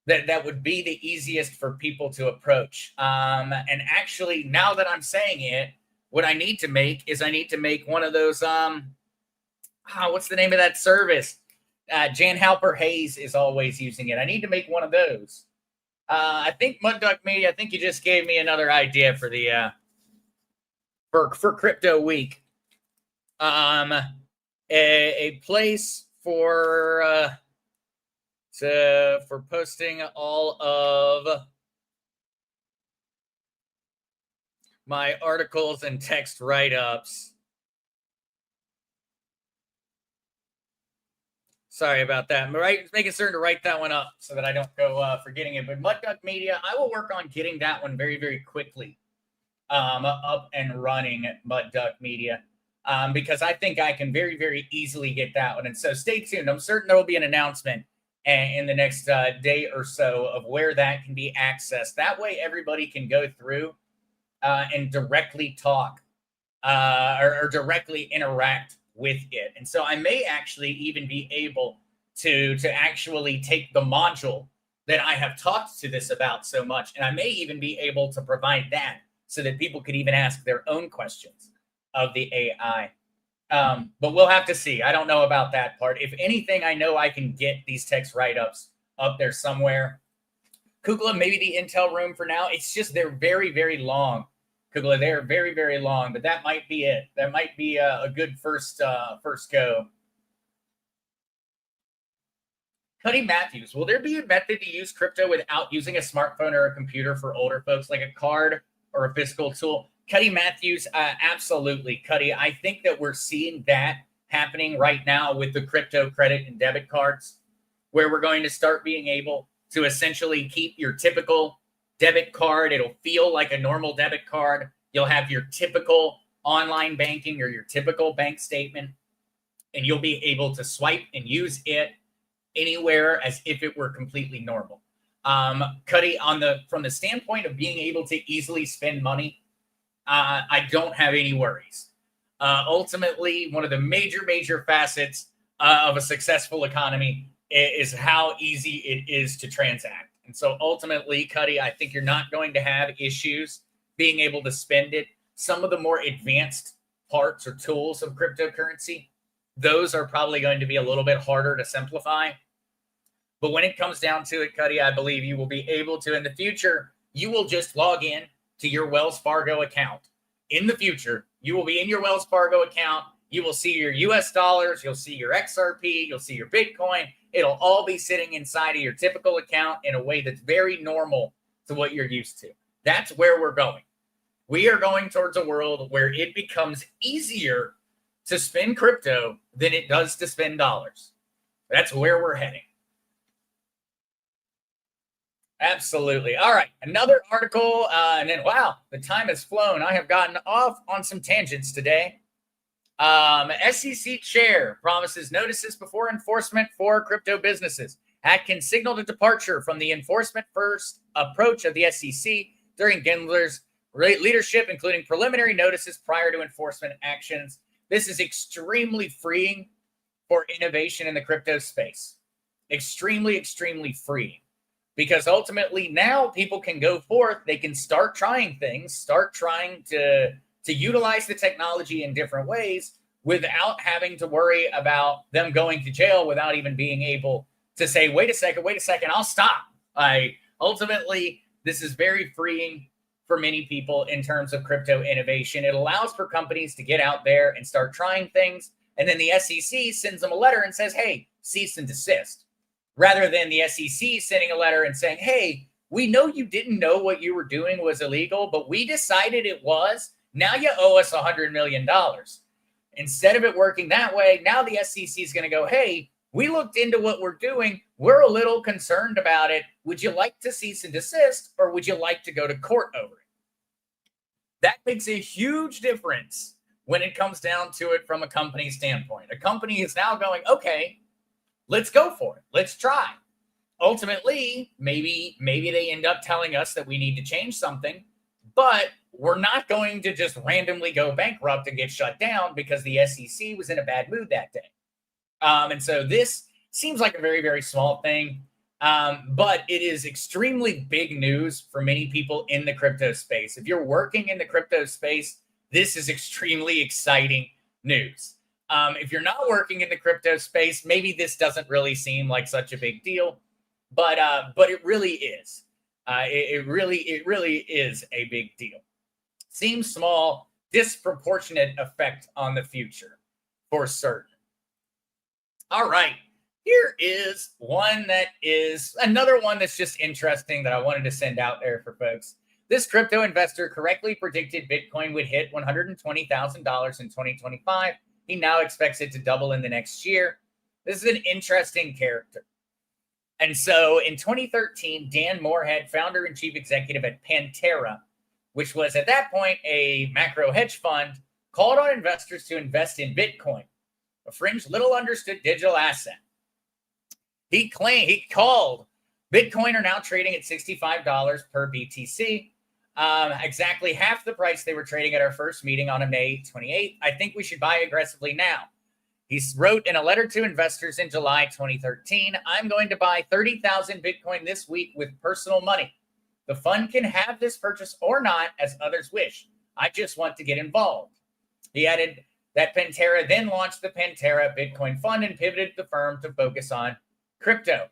S2: That would be the easiest for people to approach. And actually, now that I'm saying it, what I need to make is I need to make one of those, what's the name of that service? Jan Halper Hayes is always using it. I need to make one of those. I think Mud Duck Media, I think you just gave me another idea for the for Crypto Week. A place for posting all of my articles and text write-ups. Sorry about that. Making certain to write that one up so that I don't go forgetting it. But Mud Duck Media, I will work on getting that one very, very quickly up and running at Mud Duck Media because I think I can very, very easily get that one. And so stay tuned. I'm certain there will be an announcement in the next day or so of where that can be accessed. That way everybody can go through and directly talk or directly interact with it. And so I may actually even be able to actually take the module that I have talked to this about so much, and I may even be able to provide that so that people could even ask their own questions of the AI. But we'll have to see. I don't know about that part. If anything, I know I can get these text write-ups up there somewhere. Kugla, maybe the Intel room for now. It's just they're very, very long. Kugla, they're very, very long, but that might be it. That might be a good first go. Cuddy Matthews, will there be a method to use crypto without using a smartphone or a computer for older folks, like a card or a physical tool? Cuddy Matthews, absolutely. Cuddy, I think that we're seeing that happening right now with the crypto credit and debit cards, where we're going to start being able to essentially keep your typical debit card. It'll feel like a normal debit card. You'll have your typical online banking or your typical bank statement, and you'll be able to swipe and use it anywhere as if it were completely normal. Cuddy, from the standpoint of being able to easily spend money, I don't have any worries. Ultimately, one of the major facets of a successful economy is how easy it is to transact. And so ultimately, Cuddy, I think you're not going to have issues being able to spend it. Some of the more advanced parts or tools of cryptocurrency, those are probably going to be a little bit harder to simplify. But when it comes down to it, Cuddy, I believe you will be able to, in the future, you will just log in to your Wells Fargo account. In the future, you will be in your Wells Fargo account. You will see your US dollars. You'll see your XRP. You'll see your Bitcoin. It'll all be sitting inside of your typical account in a way that's very normal to what you're used to. That's where we're going. We are going towards a world where it becomes easier to spend crypto than it does to spend dollars. That's where we're heading. Absolutely. All right. Another article. And then, wow, the time has flown. I have gotten off on some tangents today. SEC chair promises notices before enforcement for crypto businesses. Atkins signaled a departure from the enforcement-first approach of the SEC during Gendler's leadership, including preliminary notices prior to enforcement actions. This is extremely freeing for innovation in the crypto space. Extremely freeing. Because ultimately now people can go forth, they can start trying things, start trying to utilize the technology in different ways without having to worry about them going to jail, without even being able to say, wait a second, I'll stop. Ultimately, this is very freeing for many people in terms of crypto innovation. It allows for companies to get out there and start trying things. And then the SEC sends them a letter and says, hey, cease and desist. Rather than the SEC sending a letter and saying, hey, we know you didn't know what you were doing was illegal, but we decided it was. Now you owe us $100 million. Instead of it working that way, now the SEC is going to go, hey, we looked into what we're doing. We're a little concerned about it. Would you like to cease and desist, or would you like to go to court over it? That makes a huge difference when it comes down to it from a company standpoint. A company is now going, okay, let's go for it. Let's try. Ultimately, maybe they end up telling us that we need to change something, but we're not going to just randomly go bankrupt and get shut down because the SEC was in a bad mood that day. And so this seems like a very, very small thing, but it is extremely big news for many people in the crypto space. If you're working in the crypto space, this is extremely exciting news. If you're not working in the crypto space, maybe this doesn't really seem like such a big deal, but it really is. It really is a big deal. Seems small, disproportionate effect on the future for certain. All right. Here is another one that's just interesting that I wanted to send out there for folks. This crypto investor correctly predicted Bitcoin would hit $120,000 in 2025. He now expects it to double in the next year. This is an interesting character. And so in 2013, Dan Moorhead, founder and chief executive at Pantera, which was at that point a macro hedge fund, called on investors to invest in Bitcoin, a fringe, little understood digital asset. He called Bitcoin are now trading at $65 per BTC, exactly half the price they were trading at our first meeting on May 28th. I think we should buy aggressively now. He wrote in a letter to investors in July 2013, I'm going to buy 30,000 Bitcoin this week with personal money. The fund can have this purchase or not as others wish. I just want to get involved. He added that Pantera then launched the Pantera Bitcoin Fund and pivoted the firm to focus on crypto.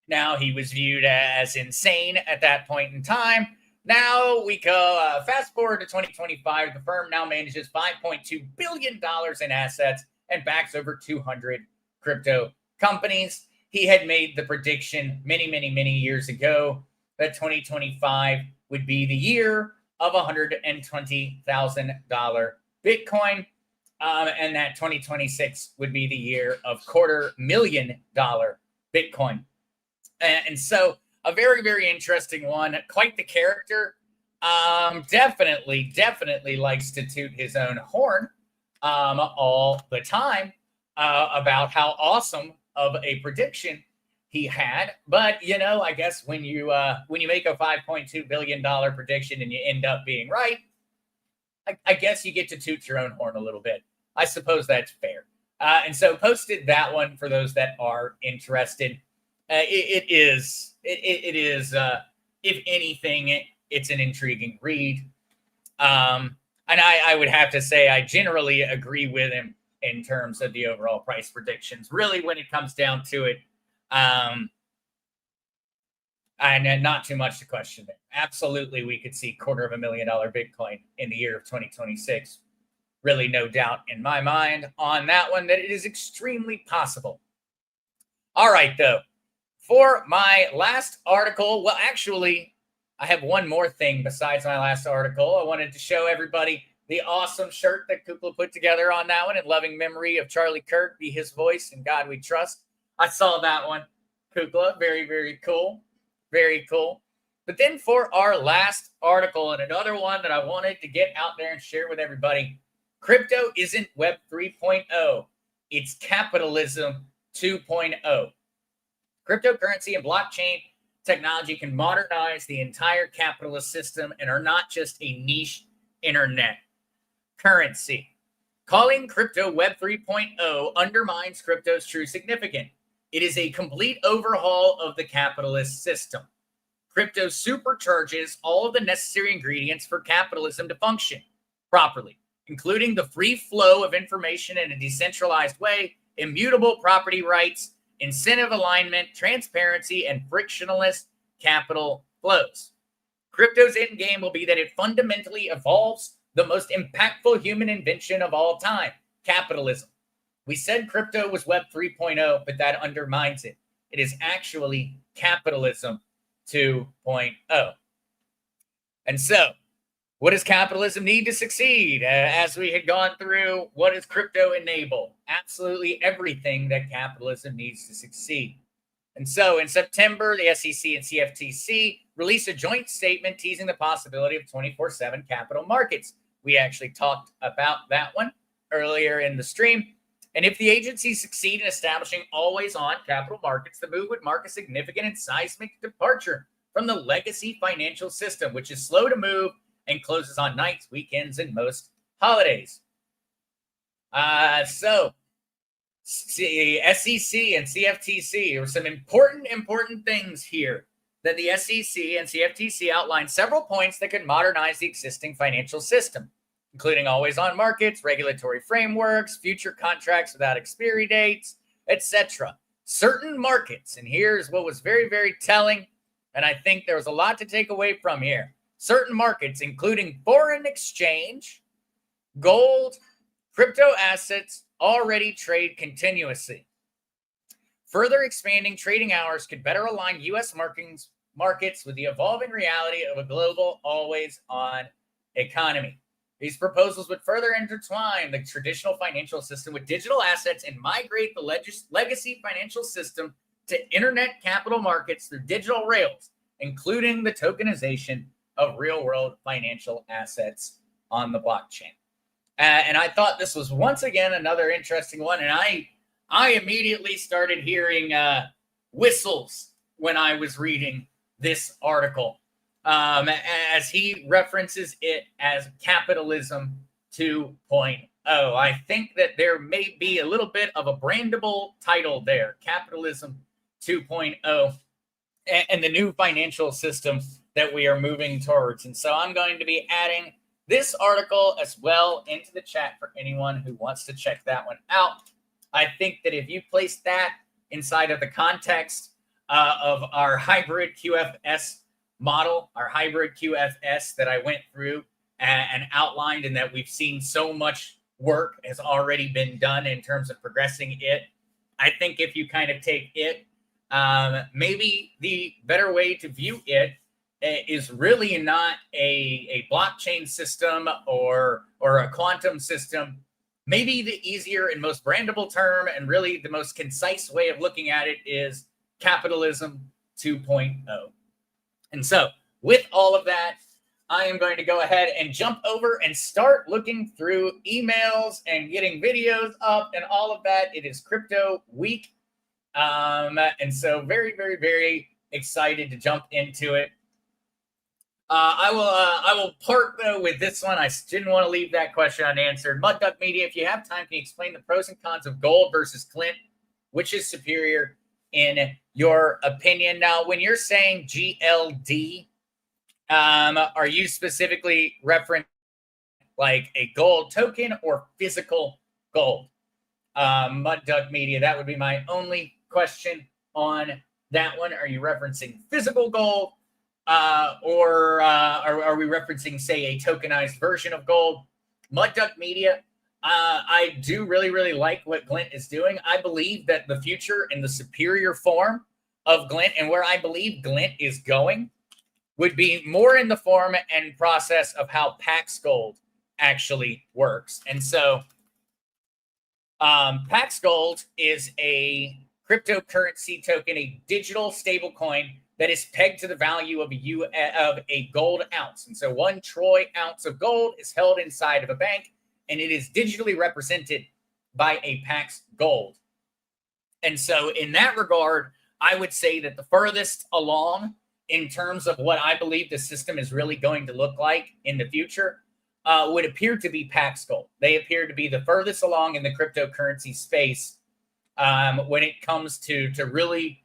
S2: Now, he was viewed as insane at that point in time. Now we go fast forward to 2025. The firm now manages $5.2 billion in assets and backs over 200 crypto companies. He had made the prediction many years ago that 2025 would be the year of $120,000 Bitcoin, and that 2026 would be the year of $250,000 Bitcoin. And so a very interesting one, quite the character. Definitely likes to toot his own horn all the time about how awesome of a prediction he had. But I guess when you make a $5.2 billion prediction and you end up being right, I guess you get to toot your own horn a little bit. I suppose that's fair. And so posted that one for those that are interested. It is, if anything, it's an intriguing read. And I would have to say I generally agree with him in terms of the overall price predictions. Really, when it comes down to it, and not too much to question it. Absolutely, we could see $250,000 Bitcoin in the year of 2026. Really, no doubt in my mind on that one that it is extremely possible. All right, though. For my last article, well, actually, I have one more thing besides my last article. I wanted to show everybody the awesome shirt that Kukla put together on that one in loving memory of Charlie Kirk, be his voice, in God we trust. I saw that one, Kukla. Very cool. Very cool. But then for our last article, and another one that I wanted to get out there and share with everybody, crypto isn't Web 3.0. It's Capitalism 2.0. Cryptocurrency and blockchain technology can modernize the entire capitalist system and are not just a niche internet currency. Calling crypto Web 3.0 undermines crypto's true significance. It is a complete overhaul of the capitalist system. Crypto supercharges all of the necessary ingredients for capitalism to function properly, including the free flow of information in a decentralized way, immutable property rights, incentive alignment, transparency, and frictionless capital flows. Crypto's end game will be that it fundamentally evolves the most impactful human invention of all time, capitalism. We said crypto was Web 3.0, but that undermines it. It is actually Capitalism 2.0. And so, what does capitalism need to succeed? As we had gone through, what does crypto enable? Absolutely everything that capitalism needs to succeed. And so in September, the SEC and CFTC released a joint statement teasing the possibility of 24/7 capital markets. We actually talked about that one earlier in the stream. And if the agencies succeed in establishing always-on capital markets, the move would mark a significant and seismic departure from the legacy financial system, which is slow to move and closes on nights, weekends, and most holidays. So, SEC and CFTC, there were some important things here that the SEC and CFTC outlined several points that could modernize the existing financial system. including always-on markets, regulatory frameworks, future contracts without expiry dates, etc. Certain markets, and here's what was very, very telling, and I think there was a lot to take away from here. Certain markets, including foreign exchange, gold, crypto assets, already trade continuously. Further expanding trading hours could better align U.S. markets with the evolving reality of a global, always-on economy. These proposals would further intertwine the traditional financial system with digital assets and migrate the legacy financial system to internet capital markets through digital rails, including the tokenization of real-world financial assets on the blockchain. And I thought this was once again another interesting one, and I immediately started hearing whistles when I was reading this article, as he references it as Capitalism 2.0. I think that there may be a little bit of a brandable title there, Capitalism 2.0, and the new financial system that we are moving towards. And so I'm going to be adding this article as well into the chat for anyone who wants to check that one out. I think that if you place that inside of the context of our hybrid QFS model, our hybrid QFS that I went through and outlined, and that we've seen so much work has already been done in terms of progressing it. I think if you kind of take it, maybe the better way to view it is really not a blockchain system or a quantum system. Maybe the easier and most brandable term and really the most concise way of looking at it is Capitalism 2.0. And so with all of that, I am going to go ahead and jump over and start looking through emails and getting videos up and all of that. It is Crypto Week. And so very, very, very excited to jump into it. I will part though with this one. I didn't want to leave that question unanswered. Mud Duck Media, if you have time, can you explain the pros and cons of gold versus Glint? Which is superior in your opinion? Now, when you're saying GLD, are you specifically referencing like a gold token or physical gold? Mud Duck Media, that would be my only question on that one. Are you referencing physical gold? Or are we referencing, say, a tokenized version of gold? Mud Duck Media, I do really, really like what Glint is doing. I believe that the future and the superior form of Glint, and where I believe Glint is going, would be more in the form and process of how Pax Gold actually works. And so Pax Gold is a cryptocurrency token, a digital stablecoin that is pegged to the value of a gold ounce. And so 1 troy ounce of gold is held inside of a bank, and it is digitally represented by a Pax Gold. And so in that regard, I would say that the furthest along in terms of what I believe the system is really going to look like in the future would appear to be Pax Gold. They appear to be the furthest along in the cryptocurrency space when it comes to really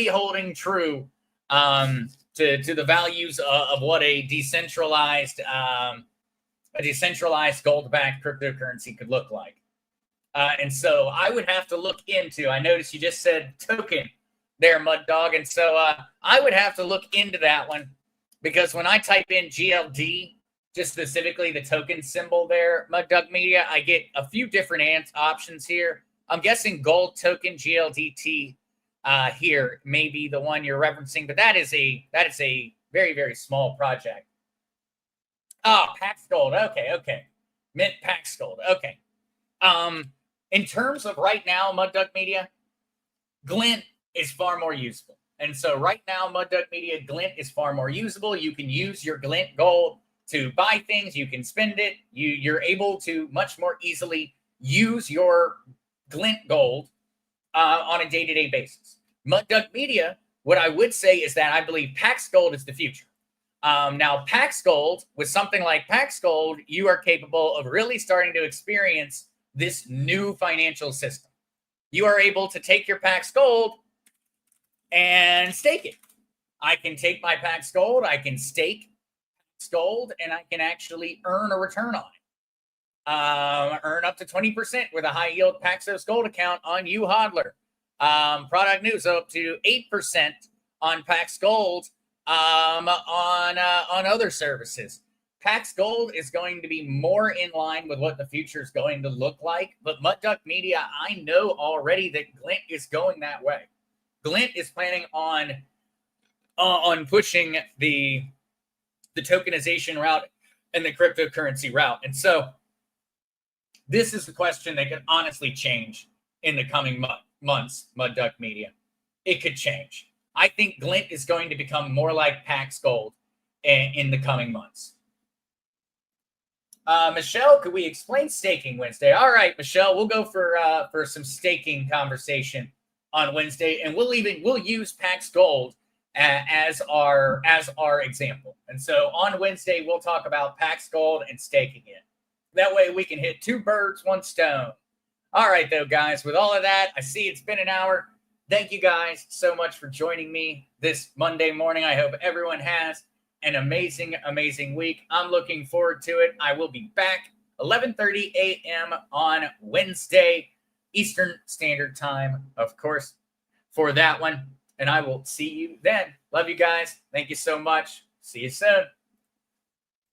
S2: holding true to the values of what a decentralized gold-backed cryptocurrency could look like. And so I would have to look into, I noticed you just said token there, Mud Dog. And so I would have to look into that one, because when I type in GLD, just specifically the token symbol there, Mud Dog Media, I get a few different options here. I'm guessing gold token GLDT here may be the one you're referencing, but that is a very, very small project. Oh, Pax Gold. Okay. Mint Pax Gold. Okay. In terms of right now, Mud Duck Media, Glint is far more useful. And so right now, Mud Duck Media, Glint is far more usable. You can use your Glint Gold to buy things. You can spend it. You're able to much more easily use your Glint Gold on a day-to-day basis. Mud Duck Media, what I would say is that I believe Pax Gold is the future. Now, Pax Gold, with something like Pax Gold, you are capable of really starting to experience this new financial system. You are able to take your Pax Gold and stake it. I can take my Pax Gold, I can stake Pax Gold, and I can actually earn a return on it. Earn up to 20% with a high yield Paxos Gold account on uHodler. Product news up to 8% on Pax Gold on other services. Pax Gold is going to be more in line with what the future is going to look like. But Mudduck Media, I know already that Glint is going that way. Glint is planning on pushing the tokenization route and the cryptocurrency route. And so this is the question that could honestly change in the coming months, Mudduck Media. It could change. I think Glint is going to become more like Pax Gold in the coming months. Michelle, could we explain Staking Wednesday? All right, Michelle, we'll go for some staking conversation on Wednesday, and we'll use Pax Gold as our example. And so on Wednesday, we'll talk about Pax Gold and staking it. That way we can hit 2 birds, 1 stone. All right, though, guys, with all of that, I see it's been an hour. Thank you guys so much for joining me this Monday morning. I hope everyone has an amazing, amazing week. I'm looking forward to it. I will be back 11:30 a.m. on Wednesday, Eastern Standard Time, of course, for that one. And I will see you then. Love you guys. Thank you so much. See you soon.